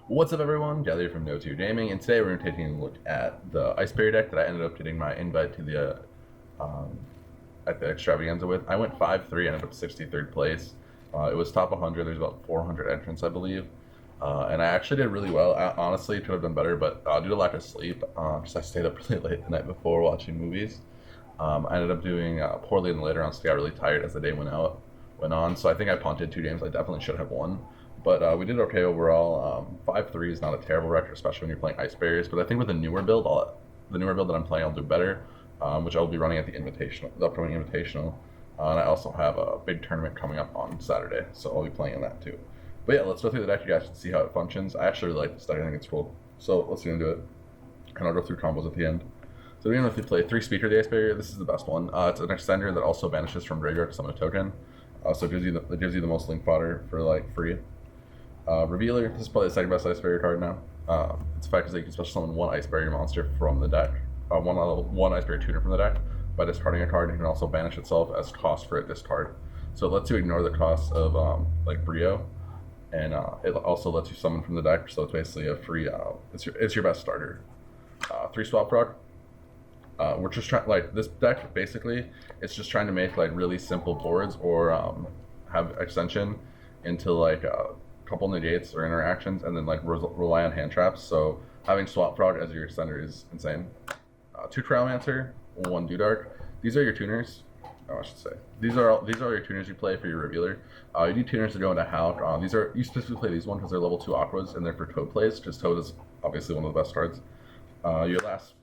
What's up, everyone? Jelly from No2 Gaming, and today we're going to be taking a look at the Ice Berry deck that I ended up getting my invite to the at the Extravaganza with. I went 5-3, ended up 63rd place. It was top 100. There's about 400 entrants, I believe, and I actually did really well. I honestly could have done better, but due to lack of sleep, because I stayed up really late the night before watching movies, I ended up doing poorly in the later rounds. So I got really tired as the day went on. So I think I punted 2 games. I definitely should have won. But we did okay overall. 5-3 is not a terrible record, especially when you're playing Ice Barriers. But I think with the newer build, that I'm playing, I'll do better, which I'll be running at the upcoming Invitational. And I also have a big tournament coming up on Saturday, so I'll be playing in that too. But yeah, let's go through the deck, you guys, to see how it functions. I actually really like this deck. I think it's cool. So let's get into it, and I'll go through combos at the end. So we're going to play 3 Speaker the Ice Barrier. This is the best one. It's an extender that also banishes from graveyard to summon a token. So it gives you the most link fodder for like free. Revealer, this is probably the second best Ice Barrier card now. Its effect is that you can special summon one Ice Barrier monster from the deck, one Ice Barrier tuner from the deck by discarding a card. It can also banish itself as cost for a discard. So it lets you ignore the cost of like Yugioh, and it also lets you summon from the deck. So it's basically a free. It's your best starter. 3 Swap Frog. We're just trying, like, this deck basically, it's just trying to make like really simple boards or have extension into like couple negates or interactions, and then like rely on hand traps. So having Swap Frog as your extender is insane. 2 Cryomancer, 1 Dudark. These are your tuners. I should say these are your tuners you play for your Revealer. You need tuners to go into Howk. You specifically play these ones because they're level 2 Aquas, and they're for Toad plays, because Toad is obviously one of the best cards. Your last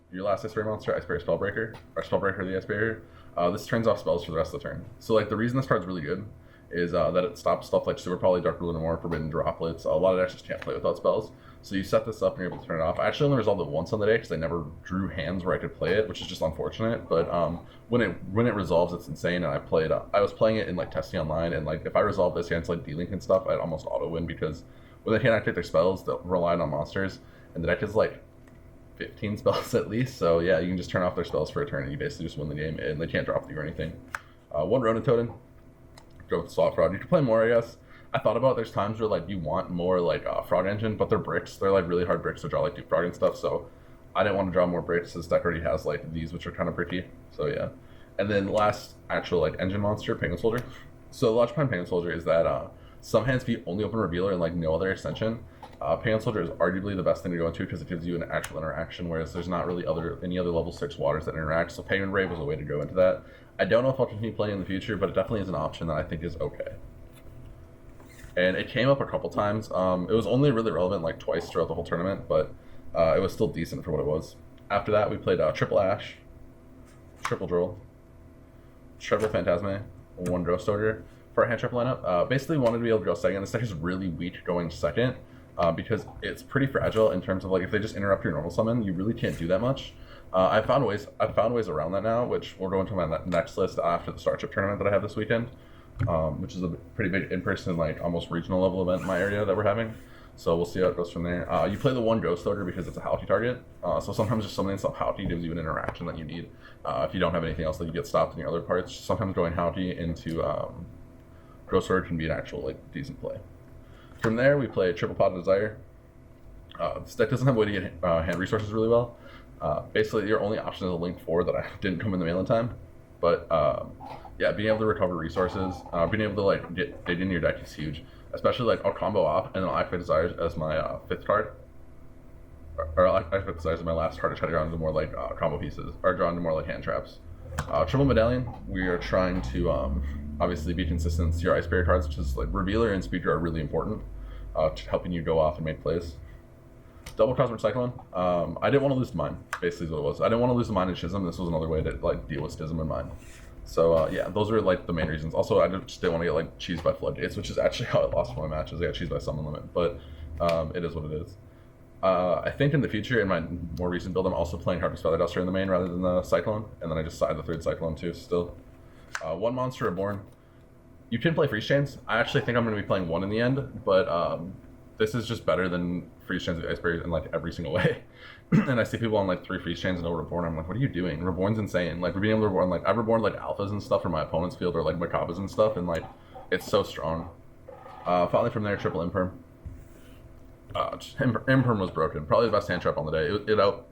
Ice Barrier monster, Ice Barrier Spellbreaker, or Spellbreaker the Ice Barrier. This turns off spells for the rest of the turn. So like the reason this card's really good is that it stops stuff like Super Poly, Dark Lunar, Forbidden Droplets. A lot of decks just can't play without spells. So you set this up and you're able to turn it off. I actually only resolved it once on the day because I never drew hands where I could play it, which is just unfortunate. But when it resolves, it's insane. And I was playing it in like testing online, and like if I resolved this against like D-Link and stuff, I'd almost auto win, because when they can't activate their spells, they'll rely on monsters, and the deck is like 15 spells at least. So yeah, you can just turn off their spells for a turn and you basically just win the game, and they can't drop you or anything. 1 Ronin Totem. Go with Swap Frog. You can play more, I guess. I thought about, there's times where like you want more like Frog Engine, but they're bricks. They're like really hard bricks to draw, like Duke Frog and stuff. So I didn't want to draw more bricks. This deck already has like these, which are kind of pretty. So yeah. And then last actual like engine monster, Penguin Soldier. So the logic behind Penguin Soldier is that some hands be only open Revealer and like no other extension. Penguin Soldier is arguably the best thing to go into because it gives you an actual interaction, whereas there's not really any other level 6 waters that interact. So Penguin Rave was a way to go into that. I don't know if I'll continue playing in the future, but it definitely is an option that I think is okay. And it came up a couple times. It was only really relevant like twice throughout the whole tournament, but it was still decent for what it was. After that, we played Triple Ash, Triple Droll, Triple Phantasme, 1 Ghost Ogre for our hand trap lineup. Basically wanted to be able to go second. This deck is really weak going second because it's pretty fragile in terms of like if they just interrupt your normal summon, you really can't do that much. I've found ways around that now, which we'll go into my next list after the Starship tournament that I have this weekend, which is a pretty big in-person, like almost regional level event in my area that we're having. So we'll see how it goes from there. You play the 1 Ghost Ogre because it's a Howty target. So sometimes just summoning some Howty gives you an interaction that you need. If you don't have anything else that you get stopped in your other parts, sometimes going Howty into Ghost Ogre can be an actual like decent play. From there, we play Triple Pot of Desire. This deck doesn't have a way to get hand resources really well. Basically, your only option is a Link 4 that I didn't come in the mail in time. But yeah, being able to recover resources, being able to like get dig in your deck is huge. Especially like I'll combo off and then I'll activate Desires as my 5th card. Or I'll activate Desires as my last card to try to draw into more like combo pieces, or draw into more like hand traps. Triple Medallion, we are trying to obviously be consistent to your Ice Barrier cards, which is like Revealer and Speaker are really important to helping you go off and make plays. Double Cosmic Cyclone. I didn't want to lose to mine, basically is what it was. I didn't want to lose to mine and Schism. This was another way to like deal with Schism in mine. So yeah, those are like the main reasons. Also, I just didn't want to get like cheesed by Floodgates, which is actually how I lost one of my matches. I got cheesed by Summon Limit, but it is what it is. I think in the future, in my more recent build, I'm also playing Harvest Feather Duster in the main rather than the Cyclone, and then I just side the 3rd Cyclone too still. 1 Monster Reborn. You can play Freeze Chains. I actually think I'm going to be playing 1 in the end, but this is just better than Freeze Chains with Ice Barriers in like every single way. And I see people on like 3 Freeze Chains and no Reborn. I'm like, what are you doing? Reborn's insane. Like, we're being able to Reborn, like, I've Reborned like Alphas and stuff from my opponent's field, or like Macabas and stuff, and like, it's so strong. Finally from there, Triple Imperm. Imperm was broken. Probably the best hand trap on the day. It out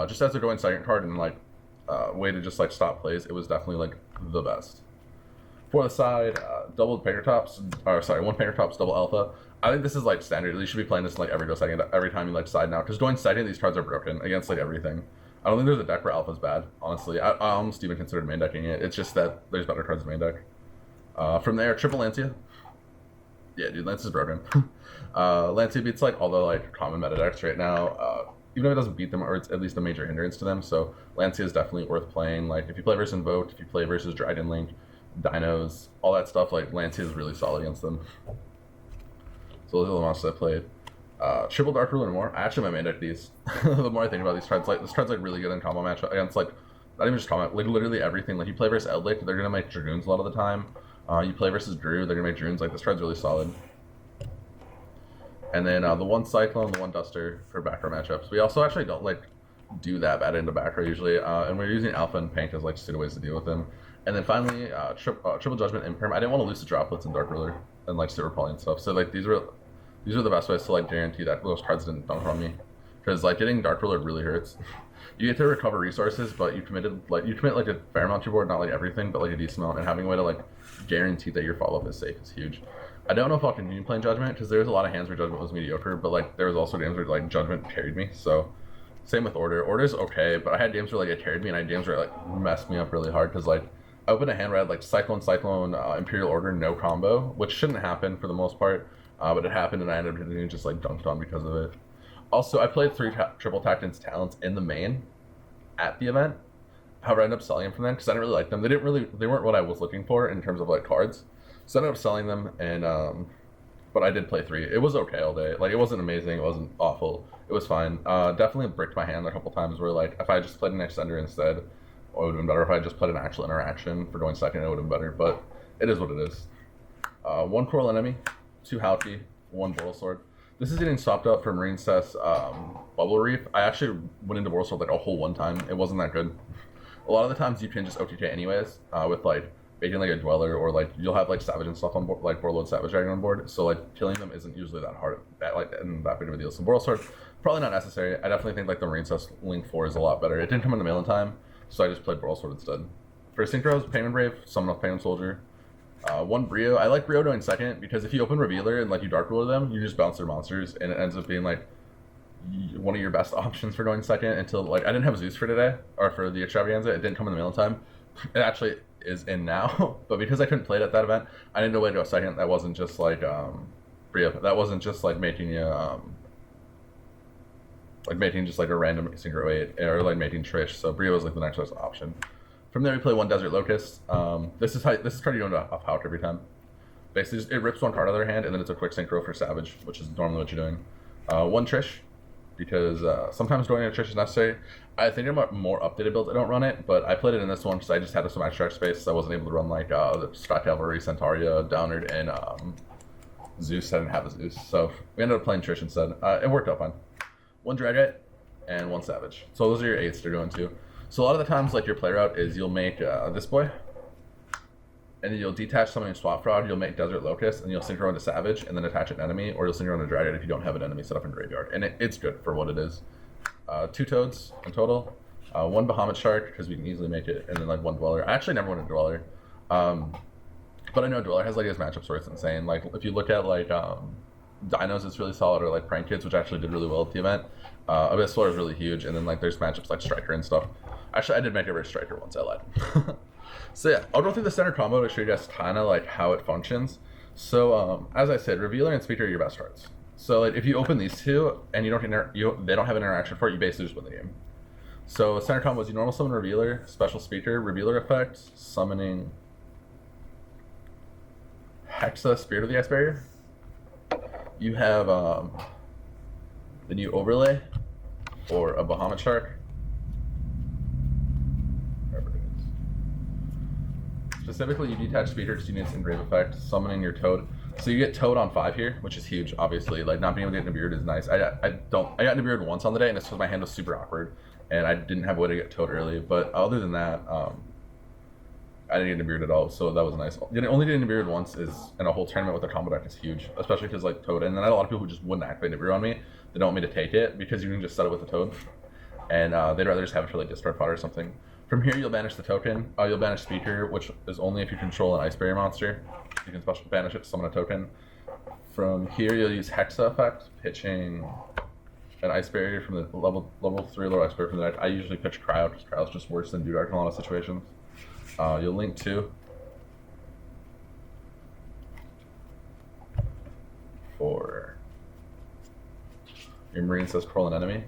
just as a going second card and like way to just like stop plays. It was definitely like the best. For the side, double painter tops, or sorry, one painter tops, double alpha. I think this is like standard. You should be playing this in like every go second, every time you like side now. Because going second, these cards are broken against like everything. I don't think there's a deck where alpha's bad, honestly. I almost even considered main decking it. It's just that there's better cards in main deck. From there, triple Lancia. Yeah, dude, Lancia's broken. Lancia beats like all the like common meta decks right now. Even if it doesn't beat them, or it's at least a major hindrance to them. So Lancia is definitely worth playing. Like if you play versus Invoke, if you play versus Dragon Link, Dinos, all that stuff, like Lancia is really solid against them. So those are the monsters I played. Triple Dark Ruler and more. I actually might main deck these. The more I think about these cards, like this card's like really good in combo match against like not even just combo, like literally everything. Like you play versus Eldlick, they're gonna make Dragoons a lot of the time. You play versus Drew, they're gonna make Dragoons. Like this card's really solid. And then the one Cyclone, the one Duster for back row matchups. We also actually don't like do that bad into back row usually, and we're using Alpha and Pink as like pseudo ways to deal with them. And then finally, Triple Judgment Imperm. I didn't want to lose the droplets in Dark Ruler and like Super Poly and stuff. So like these were the best ways to like guarantee that those cards didn't dunk on me, because like getting Dark Ruler really hurts. You get to recover resources, but you commit like a fair amount to your board, not like everything, but like a decent amount, and having a way to like guarantee that your follow up is safe is huge. I don't know if I'll continue playing Judgment, because there's a lot of hands where Judgment was mediocre, but like there was also games where like Judgment carried me. So same with Order. Order's okay, but I had games where like it carried me, and I had games where it like messed me up really hard, because like I opened a hand where I had like Cyclone, Imperial Order, no combo, which shouldn't happen for the most part, but it happened, and I ended up getting just like dunked on because of it. Also, I played 3 Triple Tactins Talents in the main at the event. However, I ended up selling them from them because I didn't really like them. They weren't what I was looking for in terms of like cards. So I ended up selling them, and but I did play 3. It was okay all day. Like it wasn't amazing, it wasn't awful. It was fine. Definitely bricked my hand a couple times where like if I just played an extender instead, it would have been better. If I just played an actual interaction for going second, it would have been better. But it is what it is. 1 Coral Enemy, 2 Halki, 1 Boral Sword. This is getting swapped out for Marine Cess Bubble Reef. I actually went into Boral Sword like a whole one time. It wasn't that good. A lot of the times you can just OTK anyways with like making like a Dweller, or like you'll have like Savage and stuff on board, like Warlord Savage Dragon on board. So like killing them isn't usually that hard, and that big of a deal. So Boral Sword, probably not necessary. I definitely think like the Marine Cess Link 4 is a lot better. It didn't come in the mail in time, so I just played Boral Sword instead. For Synchros, Payment Brave, Summon off Payment Soldier. 1 Brio. I like Brio going second because if you open Revealer and like you Dark Ruler them, you just bounce their monsters, and it ends up being like one of your best options for going second until like I didn't have Zeus for today, or for the Extravaganza. It didn't come in the mail in time. It actually is in now, but because I couldn't play it at that event, I didn't know way to go second. That wasn't just like Brio. That wasn't just like making you like making just like a random Synchro 8 or like making Trish. So Brio was like the next best option. From there, we play 1 Desert Locust. This is card you don't off out every time. Basically, it rips 1 card out of their hand, and then it's a quick synchro for Savage, which is normally what you're doing. 1 Trish, because sometimes going into Trish is necessary. I think I'm more updated builds. I don't run it, but I played it in this one because I just had some extra space, so I wasn't able to run like the Scott Cavalry, Centaria, Downard, and Zeus. I didn't have a Zeus, so we ended up playing Trish instead. It worked out fine. 1 Dragite and 1 Savage. So those are your 8s to go into. So a lot of the times, like your play route is you'll make this boy, and then you'll detach something in Swap Fraud, you'll make Desert Locust, and you'll synchro into Savage, and then attach an enemy, or you'll synchro into Dragon if you don't have an enemy set up in Graveyard. And it's good for what it is. 2 Toads in total, 1 Bahamut Shark, because we can easily make it, and then like 1 Dweller. I actually never went a Dweller, but I know Dweller has like his matchups where it's insane. Like if you look at like Dinos, it's really solid, or like Prank Kids, which actually did really well at the event. Abyssal is really huge, and then like there's matchups like Striker and stuff. Actually, I did make it versus Striker once, I lied. So yeah, I'll go through the standard combo to show you guys kind of like how it functions. So as I said, Revealer and Speaker are your best cards. So like, if you open these 2 and they don't have an interaction for it, you basically just win the game. So standard combo is you normal summon Revealer, special Speaker, Revealer effect, summoning Hexa, Spirit of the Ice Barrier. You have the new Overlay, or a Bahamut Shark. Specifically, you detach Speeder because you need this engrave effect, summoning your Toad. So you get Toad on 5 here, which is huge, obviously. Like, not being able to get Nibiru'd is nice. I got Nibiru'd once on the day, and it's because my hand was super awkward, and I didn't have a way to get Toad early. But other than that, I didn't get a beard at all, so that was nice. Only getting a beard once is in a whole tournament with a combo deck is huge, especially because like Toad. And then I had a lot of people who just wouldn't activate a beard on me. They don't want me to take it because you can just set it with the Toad, and they'd rather just have it for like discard fodder or something. From here, you'll banish the token. You'll banish Speaker, which is only if you control an Ice Barrier monster. You can special banish it to summon a token. From here, you'll use Hexa effect, pitching an Ice Barrier from the level 3 lower Ice Barrier from the deck. I usually pitch Cryo because Cryo's just worse than Dudark in a lot of situations. You'll link 2 for your Marine says Pearl an enemy.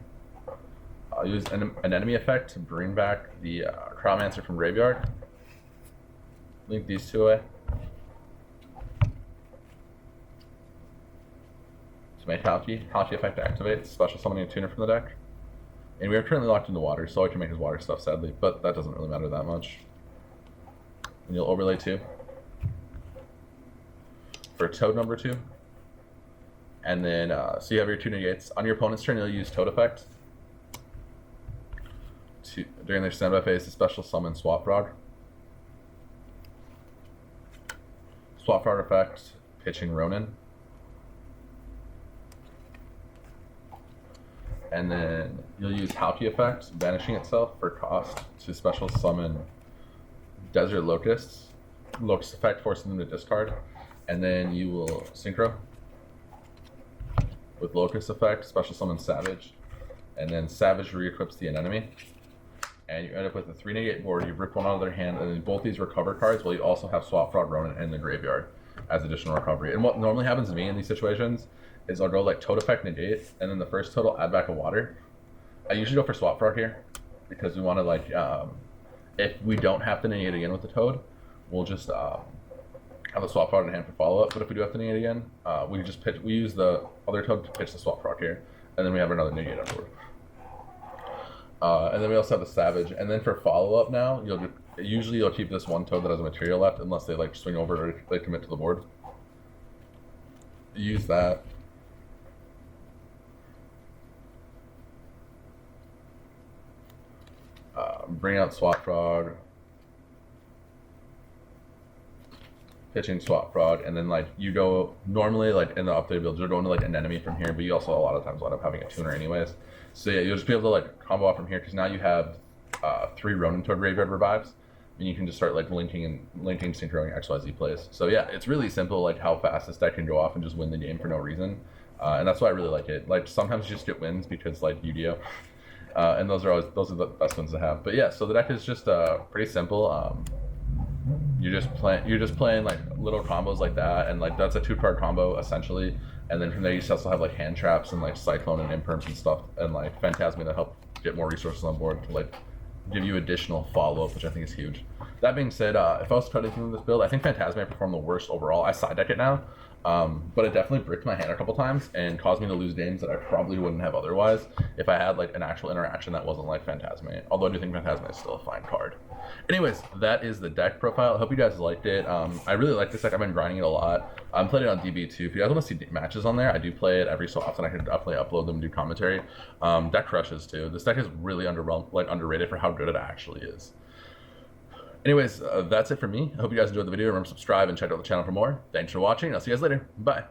I'll use an enemy effect to bring back the Cryomancer from graveyard. Link these 2 away. To make Halki effect activates, special summoning a tuner from the deck. And we are currently locked into water, so I can make his water stuff sadly, but that doesn't really matter that much. And you'll overlay 2 for Toad number 2. And then, so you have your 2 negates. On your opponent's turn, you'll use Toad effect. During their standby phase, to special summon Swap Frog. Swap Frog effect, pitching Ronin. And then you'll use Halki effect, banishing itself for cost to special summon Desert Locusts. Locust effect, forcing them to discard. And then you will synchro with Locust effect, special summon Savage. And then Savage re-equips the enemy. And you end up with a 3 negate board. You rip one out of their hand, and then both these recover cards. While you also have Swap Frog Ronin in the graveyard as additional recovery. And what normally happens to me in these situations is I'll go like Toad effect negate, and then the first Toad will add back a water. I usually go for Swap Frog here because we want to like if we don't have to negate again with the Toad, we'll just have a Swap Frog in hand for follow up. But if we do have to negate again, we just pitch. We use the other Toad to pitch the Swap Frog here, and then we have another negate afterward. And then we also have the Savage. And then for follow-up now, usually you'll keep this one Toad that has a material left unless they like swing over or they commit to the board. Use that. Bring out Swap Frog. Pitching Swap Frog, and then like you go normally like in the update build, you're going to like an enemy from here, but you also a lot of times end up having a tuner anyways. So yeah, you'll just be able to like combo out from here because now you have 3 Ronin Toad graveyard revives, and you can just start like linking, synchroing XYZ plays. So yeah, it's really simple like how fast this deck can go off and just win the game for no reason, and that's why I really like it. Like sometimes you just get wins because like Yugioh, and those are the best ones to have. But yeah, so the deck is just pretty simple. You're just playing like little combos like that, and like that's a 2-card combo essentially. And then from there you also have like hand traps and like Cyclone and Imperms and stuff, and like Phantasma to help get more resources on board to like give you additional follow-up, which I think is huge. That being said, if I was to try to do this build, I think Phantasma performed the worst overall. I side deck it now, but it definitely bricked my hand a couple times and caused me to lose games that I probably wouldn't have otherwise if I had like an actual interaction that wasn't like Phantasma. Although I do think Phantasma is still a fine card. Anyways, that is the deck profile. I hope you guys liked it. I really like this deck. I've been grinding it a lot. I'm playing it on DB too. If you guys want to see matches on there, I do play it every so often. I can definitely upload them and do commentary. Deck crushes too. This deck is really underrated for how good it actually is. Anyways, that's it for me. I hope you guys enjoyed the video. Remember to subscribe and check out the channel for more. Thanks for watching. I'll see you guys later. Bye.